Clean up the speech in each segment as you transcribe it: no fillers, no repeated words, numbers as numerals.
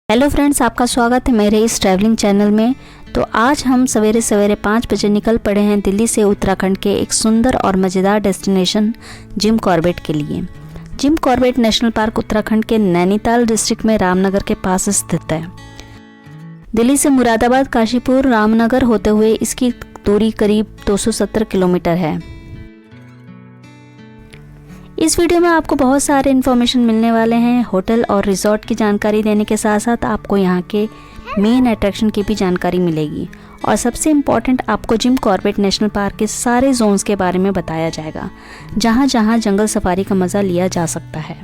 Hello friends, आपका स्वागत है मेरे इस ट्रैवलिंग चैनल में। तो आज हम सवेरे सवेरे 5 बजे निकल पड़े हैं दिल्ली से उत्तराखंड के एक सुंदर और मज़ेदार डेस्टिनेशन जिम कॉर्बेट के लिए। Jim Corbett national park Uttarakhand के नैनीताल डिस्ट्रिक्ट में रामनगर के पास स्थित है। दिल्ली से मुरादाबाद, काशीपुर, रामनगर होते हुए इसकी दूरी करीब 270 किलोमीटर है। इस वीडियो में आपको बहुत सारे इन्फॉर्मेशन मिलने वाले हैं। होटल और रिजॉर्ट की जानकारी देने के साथ साथ आपको यहाँ के मेन अट्रैक्शन की भी जानकारी मिलेगी और सबसे इम्पॉर्टेंट, आपको जिम कॉर्बेट नेशनल पार्क के सारे जोन्स के बारे में बताया जाएगा, जहाँ जहाँ जंगल सफारी का मज़ा लिया जा सकता है।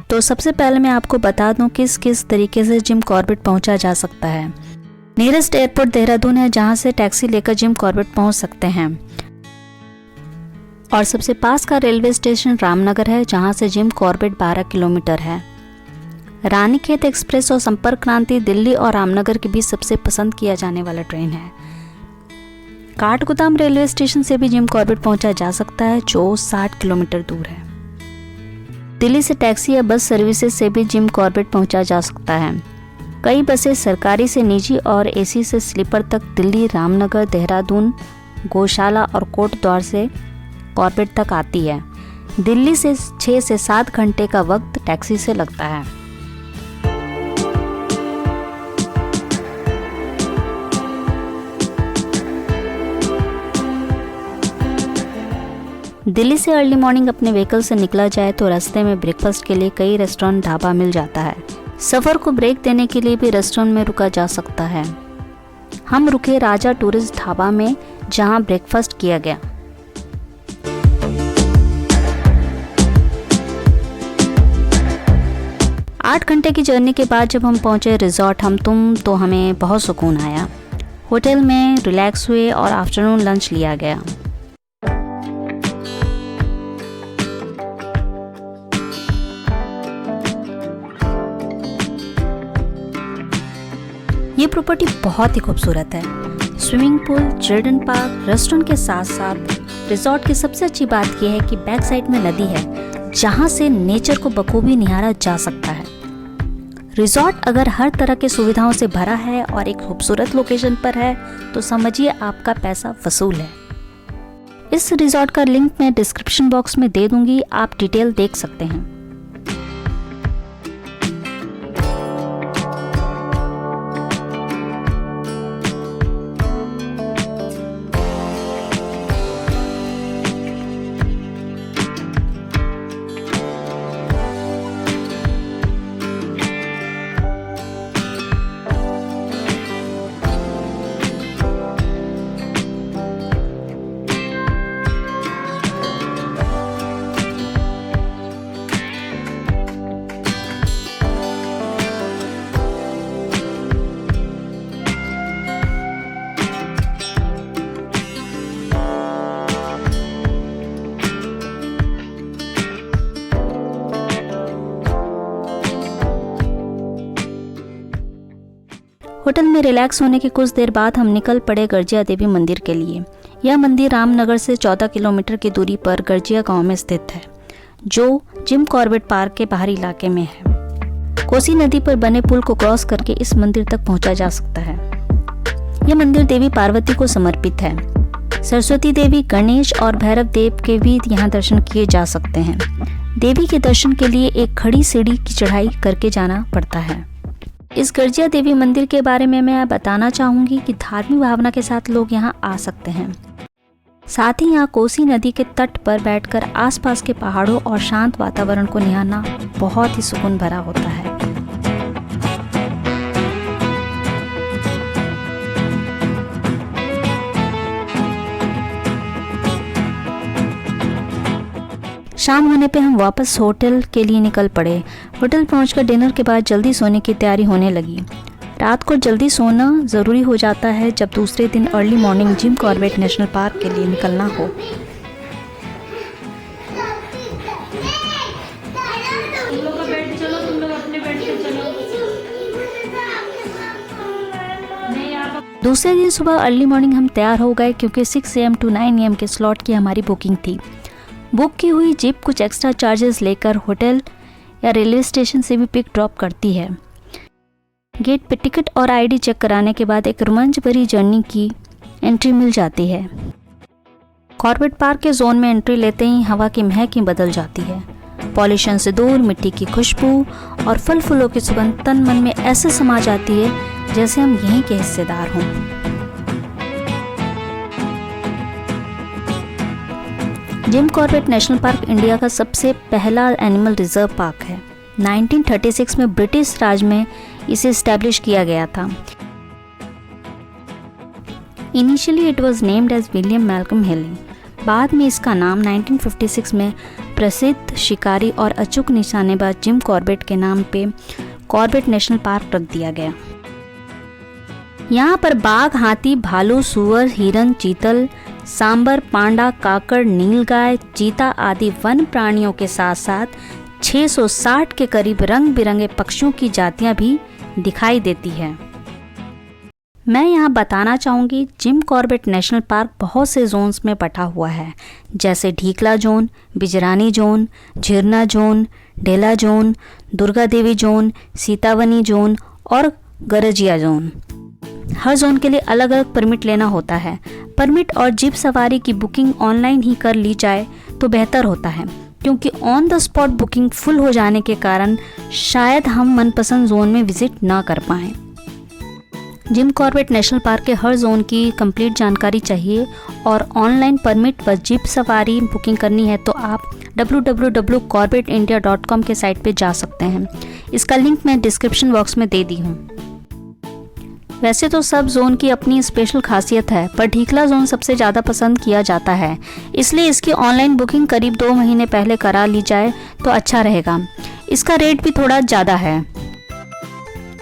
तो सबसे पहले मैं आपको बता दूं किस किस तरीके से जिम कॉर्बेट पहुँचा जा सकता है। नियरेस्ट एयरपोर्ट देहरादून है, जहां से टैक्सी लेकर जिम कॉर्बेट पहुंच सकते हैं। और सबसे पास का रेलवे स्टेशन रामनगर है, जहां से जिम कॉर्बेट 12 किलोमीटर है। रानीखेत एक्सप्रेस और संपर्क क्रांति दिल्ली और रामनगर के बीच सबसे पसंद किया जाने वाला ट्रेन है। काठगोदाम रेलवे स्टेशन से भी जिम कॉर्बेट पहुंचा जा सकता है, जो 60 किलोमीटर दूर है। दिल्ली से टैक्सी या बस सर्विसेज से भी जिम कॉर्बेट पहुंचा जा सकता है। कई बसें सरकारी से निजी और एसी से स्लीपर तक दिल्ली, रामनगर, देहरादून, गौशाला और कोटद्वार से कॉर्बेट तक आती है। दिल्ली से 6 से 7 घंटे का वक्त टैक्सी से लगता है। दिल्ली से अर्ली मॉर्निंग अपने व्हीकल से निकला जाए तो रास्ते में ब्रेकफास्ट के लिए कई रेस्टोरेंट, ढाबा मिल जाता है। सफ़र को ब्रेक देने के लिए भी रेस्टोरेंट में रुका जा सकता है। हम रुके राजा टूरिस्ट ढाबा में, जहां ब्रेकफास्ट किया गया। आठ घंटे की जर्नी के बाद जब हम पहुंचे रिजॉर्ट तो हमें बहुत सुकून आया। होटल में रिलैक्स हुए और आफ्टरनून लंच लिया गया। ये प्रॉपर्टी बहुत ही खूबसूरत है। Swimming pool, children park, restaurant के साथ साथ रिजॉर्ट की सबसे अच्छी बात यह है कि बैक साइड में नदी है, जहां से नेचर को बखूबी निहारा जा सकता है। रिजॉर्ट अगर हर तरह की सुविधाओं से भरा है और एक खूबसूरत लोकेशन पर है तो समझिए आपका पैसा वसूल है। इस रिजॉर्ट का लिंक मैं डिस्क्रिप्शन बॉक्स में दे दूंगी, आप डिटेल देख सकते हैं। होटल में रिलैक्स होने के कुछ देर बाद हम निकल पड़े गर्जिया देवी मंदिर के लिए। यह मंदिर रामनगर से 14 किलोमीटर की दूरी पर गर्जिया गांव में स्थित है, जो जिम कॉर्बेट पार्क के बाहरी इलाके में है। कोसी नदी पर बने पुल को क्रॉस करके इस मंदिर तक पहुंचा जा सकता है। यह मंदिर देवी पार्वती को समर्पित है। सरस्वती देवी, गणेश और भैरव देव के भी यहाँ दर्शन किए जा सकते हैं। देवी के दर्शन के लिए एक खड़ी सीढ़ी की चढ़ाई करके जाना पड़ता है। इस गर्जिया देवी मंदिर के बारे में मैं बताना चाहूँगी कि धार्मिक भावना के साथ लोग यहाँ आ सकते हैं। साथ ही यहाँ कोसी नदी के तट पर बैठकर आसपास के पहाड़ों और शांत वातावरण को निहारना बहुत ही सुकून भरा होता है। शाम होने पे हम वापस होटल के लिए निकल पड़े। होटल पहुंचकर डिनर के बाद जल्दी सोने की तैयारी होने लगी। रात को जल्दी सोना ज़रूरी हो जाता है जब दूसरे दिन early morning Jim Corbett national park के लिए निकलना हो। दूसरे दिन सुबह अर्ली मॉर्निंग हम तैयार हो गए, क्योंकि 6 AM to 9 AM के स्लॉट की हमारी बुकिंग थी। बुक की हुई जीप कुछ एक्स्ट्रा चार्जेस लेकर होटल या रेलवे स्टेशन से भी पिक ड्रॉप करती है। गेट पे टिकट और आईडी चेक कराने के बाद एक रोमांच भरी जर्नी की एंट्री मिल जाती है। कॉर्बेट पार्क के जोन में एंट्री लेते ही हवा की महक ही बदल जाती है। पॉल्यूशन से दूर मिट्टी की खुशबू और फल फूलों की सुगंध तन मन में ऐसे समा जाती है जैसे हम यहीं के हिस्सेदार हों। Jim Corbett national park India का सबसे पहला एनिमल रिजर्व पार्क है। 1936 में ब्रिटिश राज में इसे एस्टैब्लिश किया गया था। Initially it was named as William Malcolm Hailey. बाद में इसका नाम 1956 में प्रसिद्ध शिकारी और अचूक निशानेबाज जिम कॉर्बेट के नाम पे कॉर्बेट नेशनल पार्क रख दिया गया। यहाँ पर बाघ, हाथी, भालू, सुअर, हिरन, चीतल, सांबर, पांडा, काकड़, नीलगाय, चीता आदि वन प्राणियों के साथ साथ 660 के करीब रंग बिरंगे पक्षियों की जातियां भी दिखाई देती है। मैं यहाँ बताना चाहूँगी जिम कॉर्बेट नेशनल पार्क बहुत से जोन्स में बटा हुआ है, जैसे Dhikala zone, Bijrani zone, Jhirna zone, Dhela zone, Durga Devi zone, Sitabani zone और गरजिया जोन। हर जोन के लिए अलग अलग परमिट लेना होता है। परमिट और जीप सवारी की बुकिंग ऑनलाइन ही कर ली जाए तो बेहतर होता है, क्योंकि on the spot booking full हो जाने के कारण शायद हम मनपसंद जोन में विजिट ना कर पाएँ। जिम कॉर्बेट नेशनल पार्क के हर जोन की कंप्लीट जानकारी चाहिए और ऑनलाइन परमिट व जीप सवारी बुकिंग करनी है तो आप www.corbetindia.com के साइट पे जा सकते हैं। इसका लिंक मैं डिस्क्रिप्शन बॉक्स में दे दी हूँ। वैसे तो सब जोन की अपनी स्पेशल खासियत है, पर ढीकला जोन सबसे ज़्यादा पसंद किया जाता है, इसलिए इसकी ऑनलाइन बुकिंग करीब 2 महीने पहले करा ली जाए तो अच्छा रहेगा। इसका रेट भी थोड़ा ज़्यादा है।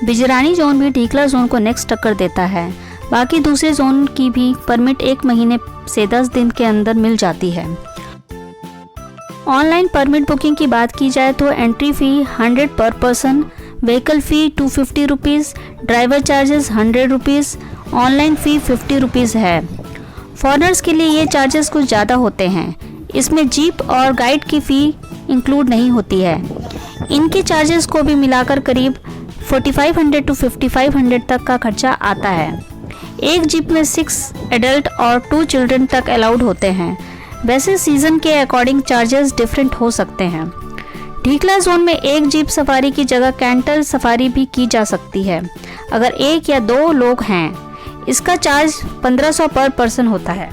बिजरानी जोन भी ढीकला जोन को नेक्स्ट टक्कर देता है। बाकी दूसरे जोन की भी परमिट 1 महीने से 10 दिन के अंदर मिल जाती है। ऑनलाइन परमिट बुकिंग की बात की जाए तो entry fee 100 per person, vehicle fee 250 rupees, driver charges 100 rupees, online fee 50 rupees है। फॉरेनर्स के लिए ये चार्जेस कुछ ज़्यादा होते हैं। इसमें जीप और गाइड की फ़ी इंक्लूड नहीं होती है। इनके चार्जेस को भी मिलाकर करीब 4500 to 5500 तक का खर्चा आता है। एक जीप में 6 एडल्ट और 2 चिल्ड्रन तक अलाउड होते हैं। वैसे सीज़न के अकॉर्डिंग चार्जेस डिफरेंट हो सकते हैं। ढीकला जोन में एक जीप सफारी की जगह कैंटल सफारी भी की जा सकती है अगर 1 या 2 लोग हैं। इसका चार्ज 1500 पर पर्सन होता है।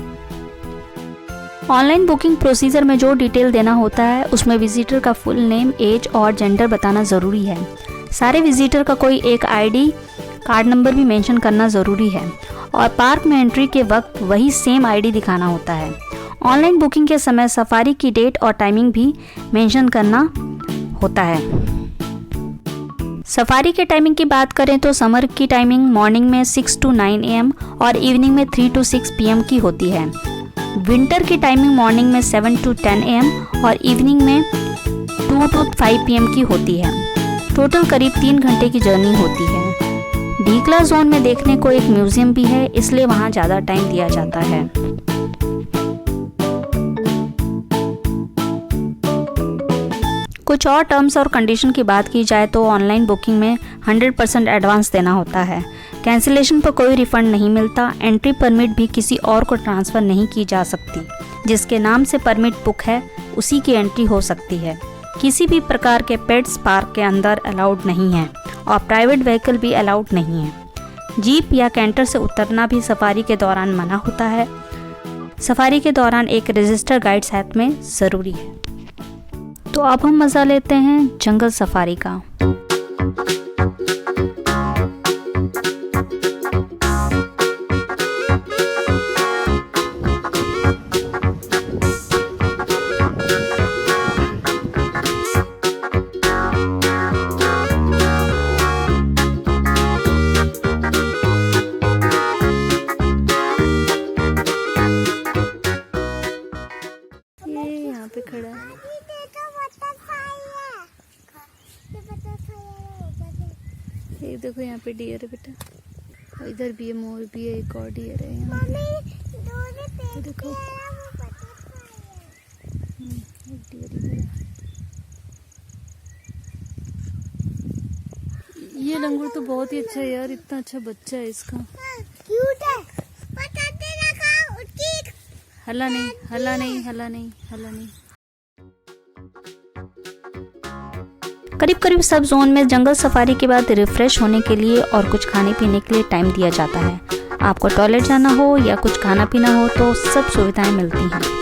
ऑनलाइन बुकिंग प्रोसीजर में जो डिटेल देना होता है उसमें विजिटर का फुल नेम, एज और जेंडर बताना ज़रूरी है। सारे विजिटर का कोई एक आईडी कार्ड नंबर भी मेंशन करना ज़रूरी है और पार्क में एंट्री के वक्त वही सेम आईडी दिखाना होता है। ऑनलाइन बुकिंग के समय सफारी की डेट और टाइमिंग भी मेंशन करना होता है। सफारी के टाइमिंग की बात करें तो समर की टाइमिंग मॉर्निंग में 6 to 9 AM और इवनिंग में 3 to 6 PM की होती है। विंटर की टाइमिंग मॉर्निंग में 7 to 10 AM और इवनिंग में 2 to 5 PM की होती है। टोटल करीब 3 घंटे की जर्नी होती है। ढीकला जोन में देखने को एक म्यूजियम भी है, इसलिए वहाँ ज़्यादा टाइम दिया जाता है। कुछ और टर्म्स और कंडीशन की बात की जाए तो ऑनलाइन बुकिंग में 100% एडवांस देना होता है। कैंसिलेशन पर कोई रिफंड नहीं मिलता। एंट्री परमिट भी किसी और को ट्रांसफ़र नहीं की जा सकती। जिसके नाम से परमिट बुक है उसी की एंट्री हो सकती है। किसी भी प्रकार के पेट्स पार्क के अंदर अलाउड नहीं है और प्राइवेट व्हीकल भी अलाउड नहीं है। जीप या कैंटर से उतरना भी सफारी के दौरान मना होता है। सफारी के दौरान एक रजिस्टर गाइड साथ में ज़रूरी है। तो अब हम मज़ा लेते हैं जंगल सफारी का। पे खड़ा है। ये देखो यहाँ पे डियर है बेटा, और इधर भी है, मोर भी है, एक और डियर है यहाँ पे। देखो ये लंगूर तो बहुत ही अच्छा है यार, इतना अच्छा बच्चा है इसका। क्यूट है। बताते ना कहाँ उसकी। हल्ला नहीं, हल्ला नहीं, हल्ला नहीं, हल्ला नहीं। करीब करीब सब जोन में जंगल सफारी के बाद रिफ्रेश होने के लिए और कुछ खाने पीने के लिए टाइम दिया जाता है। आपको टॉयलेट जाना हो या कुछ खाना पीना हो तो सब सुविधाएं मिलती हैं।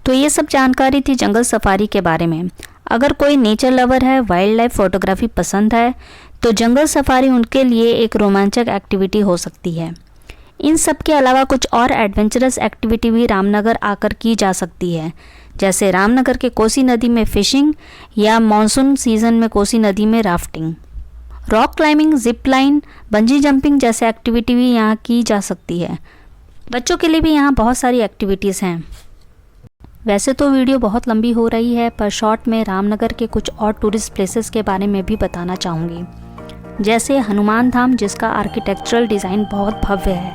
तो ये सब जानकारी थी जंगल सफारी के बारे में। अगर कोई नेचर लवर है, वाइल्ड लाइफ फोटोग्राफी पसंद है, तो जंगल सफारी उनके लिए एक रोमांचक एक्टिविटी हो सकती है। इन सब के अलावा कुछ और एडवेंचरस एक्टिविटी भी रामनगर आकर की जा सकती है, जैसे रामनगर के कोसी नदी में फिशिंग या मॉनसून सीजन में कोसी नदी में rafting. Rock climbing, zip line, bungee jumping जैसे एक्टिविटी भी यहाँ की जा सकती है। बच्चों के लिए भी यहाँ बहुत सारी एक्टिविटीज़ हैं। वैसे तो वीडियो बहुत लंबी हो रही है, पर शॉर्ट में रामनगर के कुछ और टूरिस्ट प्लेसेस के बारे में भी बताना चाहूँगी, जैसे हनुमान धाम, जिसका आर्किटेक्चरल डिज़ाइन बहुत भव्य है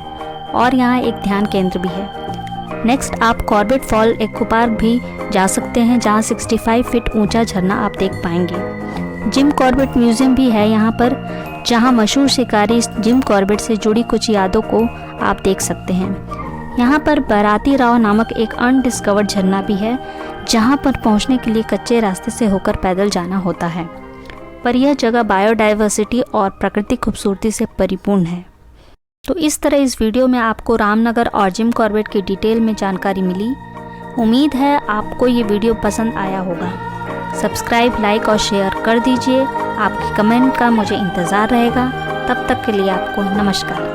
और यहाँ एक ध्यान केंद्र भी है। नेक्स्ट आप कॉर्बेट फॉल इको पार्क भी जा सकते हैं, जहाँ 65 फीट ऊंचा झरना आप देख पाएंगे। जिम कॉर्बेट म्यूजियम भी है यहाँ पर, जहाँ मशहूर शिकारी जिम कॉर्बेट से जुड़ी कुछ यादों को आप देख सकते हैं। यहाँ पर बाराती राव नामक एक अनडिस्कवर्ड झरना भी है, जहाँ पर पहुँचने के लिए कच्चे रास्ते से होकर पैदल जाना होता है, पर यह जगह बायोडाइवर्सिटी और प्राकृतिक खूबसूरती से परिपूर्ण है। तो इस तरह इस वीडियो में आपको रामनगर और जिम कॉर्बेट की डिटेल में जानकारी मिली। उम्मीद है आपको ये वीडियो पसंद आया होगा। सब्सक्राइब, लाइक और शेयर कर दीजिए। आपके कमेंट का मुझे इंतज़ार रहेगा। तब तक के लिए आपको नमस्कार।